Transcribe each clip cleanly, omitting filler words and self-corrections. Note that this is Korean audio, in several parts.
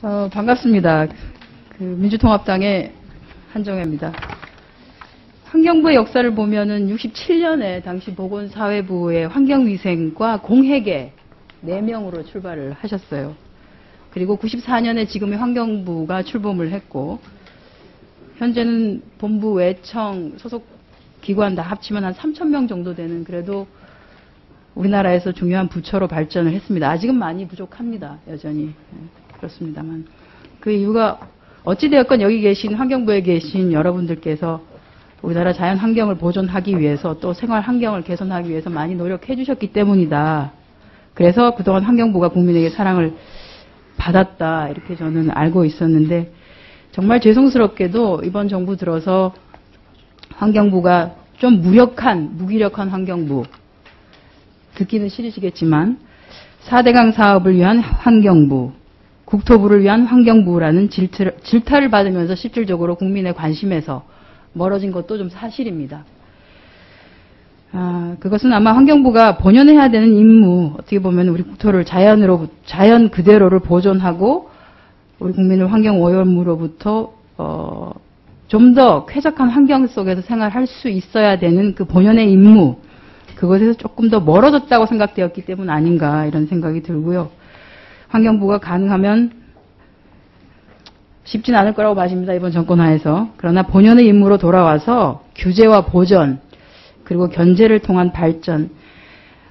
반갑습니다. 민주통합당의 한정혜입니다. 환경부의 역사를 보면은 67년에 당시 보건사회부의 환경위생과 공회계 4명으로 출발을 하셨어요. 그리고 94년에 지금의 환경부가 출범을 했고, 현재는 본부, 외청, 소속 기관 다 합치면 한 3,000명 정도 되는 그래도 우리나라에서 중요한 부처로 발전을 했습니다. 아직은 많이 부족합니다. 여전히. 그렇습니다만. 그 이유가 어찌되었건 여기 계신 환경부에 계신 여러분들께서 우리나라 자연 환경을 보존하기 위해서 또 생활 환경을 개선하기 위해서 많이 노력해 주셨기 때문이다. 그래서 그동안 환경부가 국민에게 사랑을 받았다. 이렇게 저는 알고 있었는데 정말 죄송스럽게도 이번 정부 들어서 환경부가 좀 무기력한 환경부, 듣기는 싫으시겠지만 4대강 사업을 위한 환경부, 국토부를 위한 환경부라는 질타를 받으면서 실질적으로 국민의 관심에서 멀어진 것도 좀 사실입니다. 그것은 아마 환경부가 본연해야 되는 임무, 어떻게 보면 우리 국토를 자연 그대로를 보존하고 우리 국민을 환경 오염으로부터 좀 더 쾌적한 환경 속에서 생활할 수 있어야 되는 그 본연의 임무, 그것에서 조금 더 멀어졌다고 생각되었기 때문 아닌가 이런 생각이 들고요. 환경부가 가능하면 쉽진 않을 거라고 봐집니다. 이번 정권 하에서. 그러나 본연의 임무로 돌아와서 규제와 보전 그리고 견제를 통한 발전,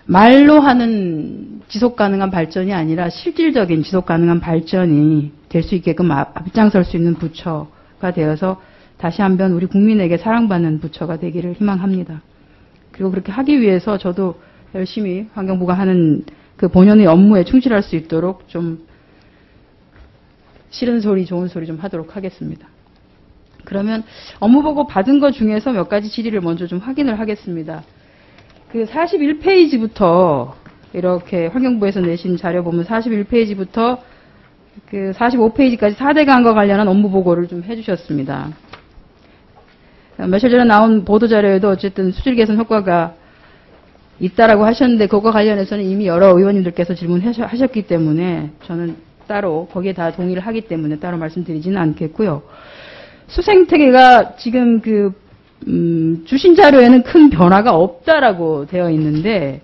말로 하는 지속가능한 발전이 아니라 실질적인 지속가능한 발전이 될 수 있게끔 앞장설 수 있는 부처가 되어서 다시 한번 우리 국민에게 사랑받는 부처가 되기를 희망합니다. 그리고 그렇게 하기 위해서 저도 열심히 환경부가 하는 그 본연의 업무에 충실할 수 있도록 좀 싫은 소리, 좋은 소리 좀 하도록 하겠습니다. 그러면 업무보고 받은 것 중에서 몇 가지 질의를 먼저 좀 확인을 하겠습니다. 그 41페이지부터 이렇게 환경부에서 내신 자료 보면 41페이지부터 그 45페이지까지 4대강과 관련한 업무보고를 좀 해주셨습니다. 며칠 전에 나온 보도자료에도 어쨌든 수질 개선 효과가 있다라고 하셨는데 그것과 관련해서는 이미 여러 의원님들께서 질문하셨기 때문에 저는 따로 거기에 다 동의를 하기 때문에 따로 말씀드리지는 않겠고요. 수생태계가 지금 주신 자료에는 큰 변화가 없다라고 되어 있는데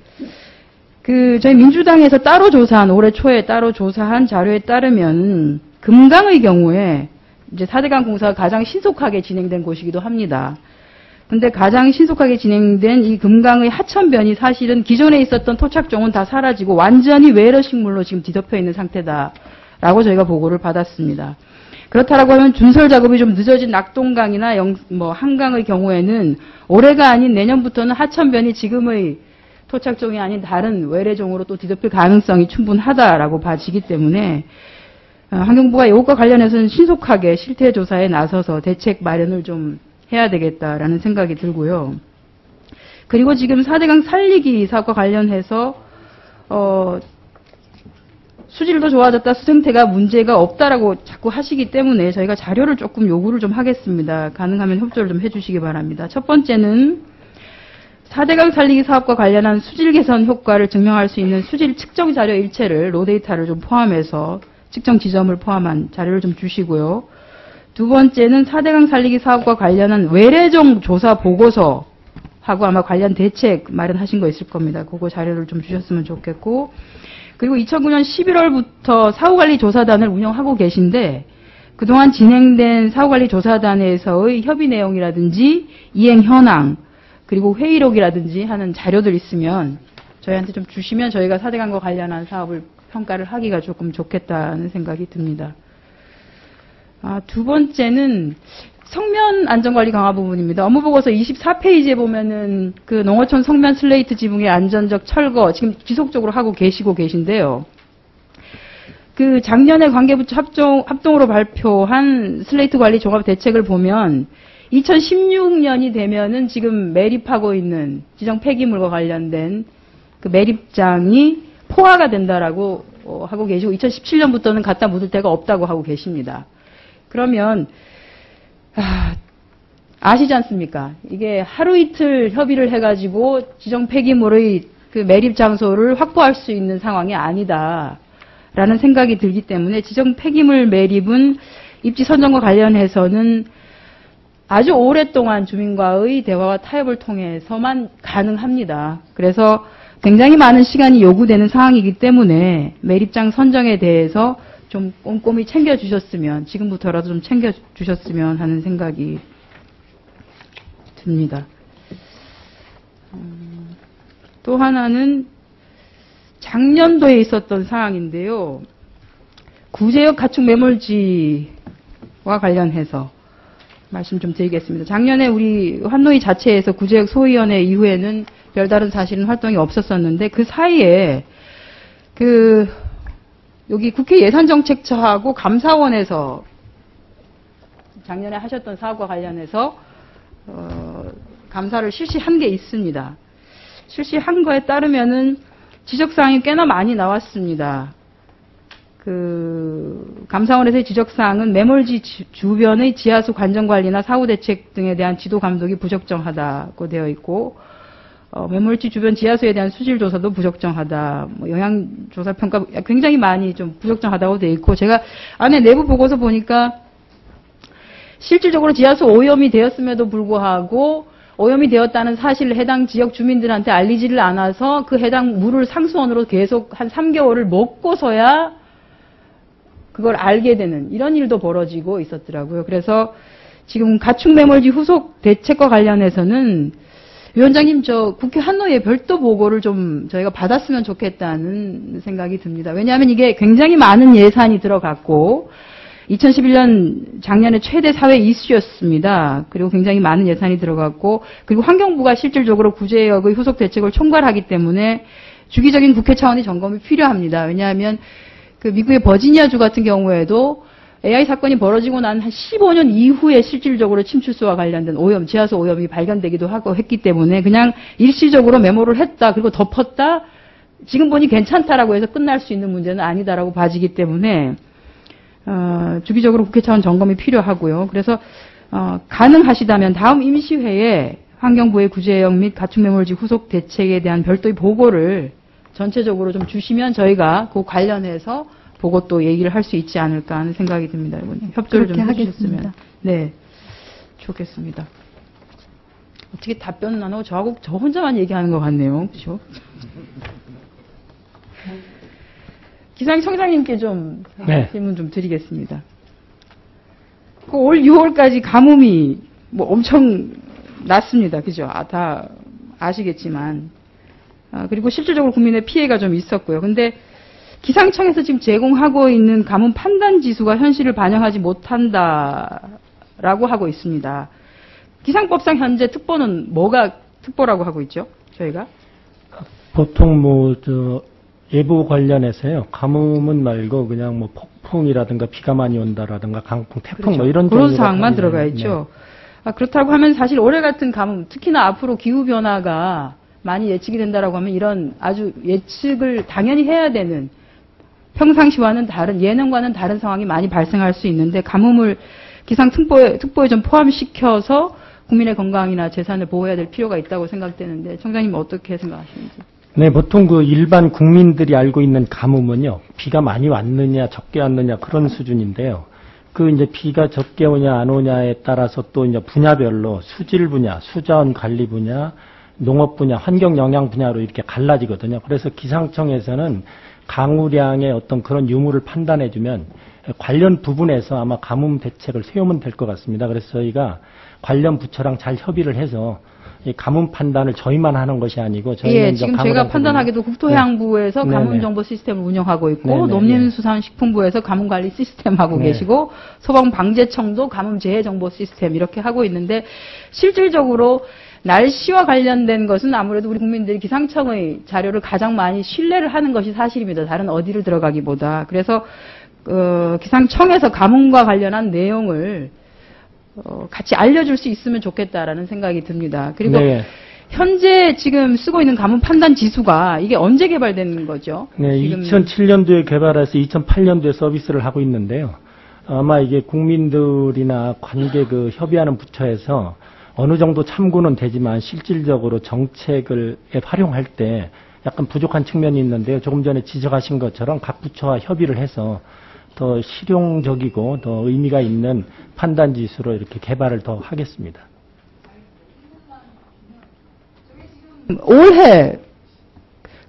저희 민주당에서 따로 조사한 올해 초에 따로 조사한 자료에 따르면 금강의 경우에 이제 4대강 공사가 가장 신속하게 진행된 곳이기도 합니다. 근데 가장 신속하게 진행된 이 금강의 하천변이 사실은 기존에 있었던 토착종은 다 사라지고 완전히 외래식물로 지금 뒤덮여 있는 상태다라고 저희가 보고를 받았습니다. 그렇다라고 하면 준설 작업이 좀 늦어진 낙동강이나 한강의 경우에는 올해가 아닌 내년부터는 하천변이 지금의 토착종이 아닌 다른 외래종으로 또 뒤덮일 가능성이 충분하다라고 봐지기 때문에 환경부가 이것과 관련해서는 신속하게 실태 조사에 나서서 대책 마련을 좀 해야 되겠다라는 생각이 들고요. 그리고 지금 4대강 살리기 사업과 관련해서 수질도 좋아졌다, 수생태가 문제가 없다라고 자꾸 하시기 때문에 저희가 자료를 조금 요구를 좀 하겠습니다. 가능하면 협조를 좀 해주시기 바랍니다. 첫 번째는 4대강 살리기 사업과 관련한 수질 개선 효과를 증명할 수 있는 수질 측정 자료 일체를 로데이터를 좀 포함해서 측정 지점을 포함한 자료를 좀 주시고요. 두 번째는 4대강 살리기 사업과 관련한 외래종 조사 보고서하고 아마 관련 대책 마련하신 거 있을 겁니다. 그거 자료를 좀 주셨으면 좋겠고, 그리고 2009년 11월부터 사후관리조사단을 운영하고 계신데 그동안 진행된 사후관리조사단에서의 협의 내용이라든지 이행 현황 그리고 회의록이라든지 하는 자료들 있으면 저희한테 좀 주시면 저희가 4대강과 관련한 사업을 평가를 하기가 조금 좋겠다는 생각이 듭니다. 두 번째는 성면 안전관리 강화 부분입니다. 업무보고서 24페이지에 보면은 그 농어촌 성면 슬레이트 지붕의 안전적 철거 지금 지속적으로 하고 계신데요. 그 작년에 관계부처 합동으로 발표한 슬레이트 관리 종합 대책을 보면 2016년이 되면은 지금 매립하고 있는 지정 폐기물과 관련된 그 매립장이 포화가 된다라고 하고 계시고 2017년부터는 갖다 묻을 데가 없다고 하고 계십니다. 그러면 아시지 않습니까? 이게 하루 이틀 협의를 해가지고 지정 폐기물의 그 매립 장소를 확보할 수 있는 상황이 아니다라는 라는 생각이 들기 때문에 지정 폐기물 매립은 입지 선정과 관련해서는 아주 오랫동안 주민과의 대화와 타협을 통해서만 가능합니다. 그래서 굉장히 많은 시간이 요구되는 상황이기 때문에 매립장 선정에 대해서 좀 꼼꼼히 챙겨주셨으면, 지금부터라도 좀 챙겨주셨으면 하는 생각이 듭니다. 또 하나는 작년도에 있었던 사항인데요. 구제역 가축 매몰지와 관련해서 말씀 좀 드리겠습니다. 작년에 우리 환노위 자체에서 구제역 소위원회 이후에는 별다른 사실은 활동이 없었었는데 그 사이에 여기 국회 예산정책처하고 감사원에서 작년에 하셨던 사업과 관련해서 감사를 실시한 게 있습니다. 실시한 거에 따르면은 지적사항이 꽤나 많이 나왔습니다. 감사원에서의 지적사항은 매몰지 주변의 지하수 관정관리나 사후대책 등에 대한 지도 감독이 부적정하다고 되어 있고, 매몰지 주변 지하수에 대한 수질조사도 부적정하다, 영양조사평가 굉장히 많이 좀 부적정하다고 되어 있고, 제가 안에 내부 보고서 보니까 실질적으로 지하수 오염이 되었음에도 불구하고 오염이 되었다는 사실을 해당 지역 주민들한테 알리지를 않아서 그 해당 물을 상수원으로 계속 한 3개월을 먹고서야 그걸 알게 되는 이런 일도 벌어지고 있었더라고요. 그래서 지금 가축 매몰지 후속 대책과 관련해서는 위원장님, 저 국회 한노위에 별도 보고를 좀 저희가 받았으면 좋겠다는 생각이 듭니다. 왜냐하면 이게 굉장히 많은 예산이 들어갔고 2011년 작년에 최대 사회 이슈였습니다. 그리고 굉장히 많은 예산이 들어갔고, 그리고 환경부가 실질적으로 구제역의 후속 대책을 총괄하기 때문에 주기적인 국회 차원의 점검이 필요합니다. 왜냐하면 미국의 버지니아주 같은 경우에도 AI 사건이 벌어지고 난 한 15년 이후에 실질적으로 침출수와 관련된 오염, 지하수 오염이 발견되기도 하고 했기 때문에 그냥 일시적으로 메모를 했다, 그리고 덮었다, 지금 보니 괜찮다라고 해서 끝날 수 있는 문제는 아니다라고 봐지기 때문에 주기적으로 국회 차원 점검이 필요하고요. 그래서 가능하시다면 다음 임시회에 환경부의 구제역 및 가축매몰지 후속 대책에 대한 별도의 보고를 전체적으로 좀 주시면 저희가 그 관련해서 보고 또 얘기를 할 수 있지 않을까 하는 생각이 듭니다. 이번에 협조를 좀 해주셨으면 네, 좋겠습니다. 어떻게 답변은 안 하고 저하고 저 혼자만 얘기하는 것 같네요. 그렇죠? 기상청장님께 좀 질문 좀 드리겠습니다. 올 6월까지 가뭄이 엄청 났습니다. 그죠? 다 아시겠지만. 그리고 실질적으로 국민의 피해가 좀 있었고요. 근데 기상청에서 지금 제공하고 있는 가뭄 판단 지수가 현실을 반영하지 못한다라고 하고 있습니다. 기상법상 현재 특보는 뭐가 특보라고 하고 있죠? 저희가? 보통 예보 관련해서요. 가뭄은 말고 그냥 폭풍이라든가 비가 많이 온다라든가 강풍, 태풍 그렇죠. 이런 그런 사항만 들어가 있죠. 네. 그렇다고 하면 사실 올해 같은 가뭄, 특히나 앞으로 기후 변화가 많이 예측이 된다라고 하면 이런 아주 예측을 당연히 해야 되는 평상시와는 다른, 예년과는 다른 상황이 많이 발생할 수 있는데 가뭄을 기상특보에 좀 포함시켜서 국민의 건강이나 재산을 보호해야 될 필요가 있다고 생각되는데 청장님 어떻게 생각하시는지? 네, 보통 일반 국민들이 알고 있는 가뭄은요, 비가 많이 왔느냐, 적게 왔느냐, 그런 수준인데요. 이제 비가 적게 오냐, 안 오냐에 따라서 또 이제 분야별로 수질 분야, 수자원 관리 분야, 농업 분야, 환경 영향 분야로 이렇게 갈라지거든요. 그래서 기상청에서는 강우량의 어떤 그런 유무를 판단해주면 관련 부분에서 아마 가뭄 대책을 세우면 될 것 같습니다. 그래서 저희가 관련 부처랑 잘 협의를 해서 이 가뭄 판단을 저희만 하는 것이 아니고 저희는 지금 제가 판단하기도 국토해양부에서 가뭄정보 시스템을 운영하고 있고 농림수산식품부에서 가뭄관리 시스템 하고 계시고 소방방재청도 가뭄재해정보 시스템 이렇게 하고 있는데 실질적으로 날씨와 관련된 것은 아무래도 우리 국민들이 기상청의 자료를 가장 많이 신뢰를 하는 것이 사실입니다. 다른 어디를 들어가기보다. 그래서 기상청에서 가뭄과 관련한 내용을 같이 알려줄 수 있으면 좋겠다라는 생각이 듭니다. 그리고 현재 지금 쓰고 있는 가뭄 판단 지수가 이게 언제 개발된 거죠? 네, 2007년도에 개발해서 2008년도에 서비스를 하고 있는데요. 아마 이게 국민들이나 관계 협의하는 부처에서 어느 정도 참고는 되지만 실질적으로 정책을 활용할 때 약간 부족한 측면이 있는데요. 조금 전에 지적하신 것처럼 각 부처와 협의를 해서 더 실용적이고 더 의미가 있는 판단 지수로 이렇게 개발을 더 하겠습니다. 올해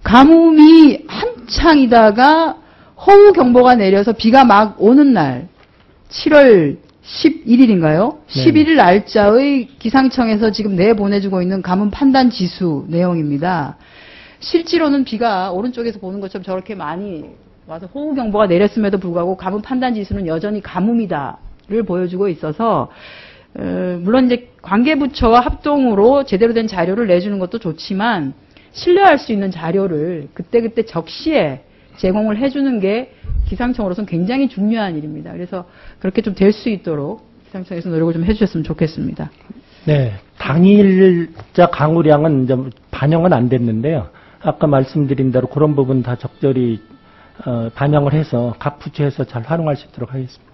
가뭄이 한창이다가 허우 경보가 내려서 비가 막 오는 날 7월 11일인가요? 네. 11일 날짜의 기상청에서 지금 내보내주고 있는 가뭄 판단 지수 내용입니다. 실제로는 비가 오른쪽에서 보는 것처럼 저렇게 많이 와서 호우 경보가 내렸음에도 불구하고 가뭄 판단 지수는 여전히 가뭄이다를 보여주고 있어서 물론 이제 관계부처와 합동으로 제대로 된 자료를 내주는 것도 좋지만 신뢰할 수 있는 자료를 그때그때 적시에 제공을 해주는 게 기상청으로서는 굉장히 중요한 일입니다. 그래서 그렇게 좀 될 수 있도록 기상청에서 노력을 좀 해주셨으면 좋겠습니다. 네, 당일자 강우량은 이제 반영은 안 됐는데요. 아까 말씀드린 대로 그런 부분 다 적절히 반영을 해서 각 부처에서 잘 활용할 수 있도록 하겠습니다.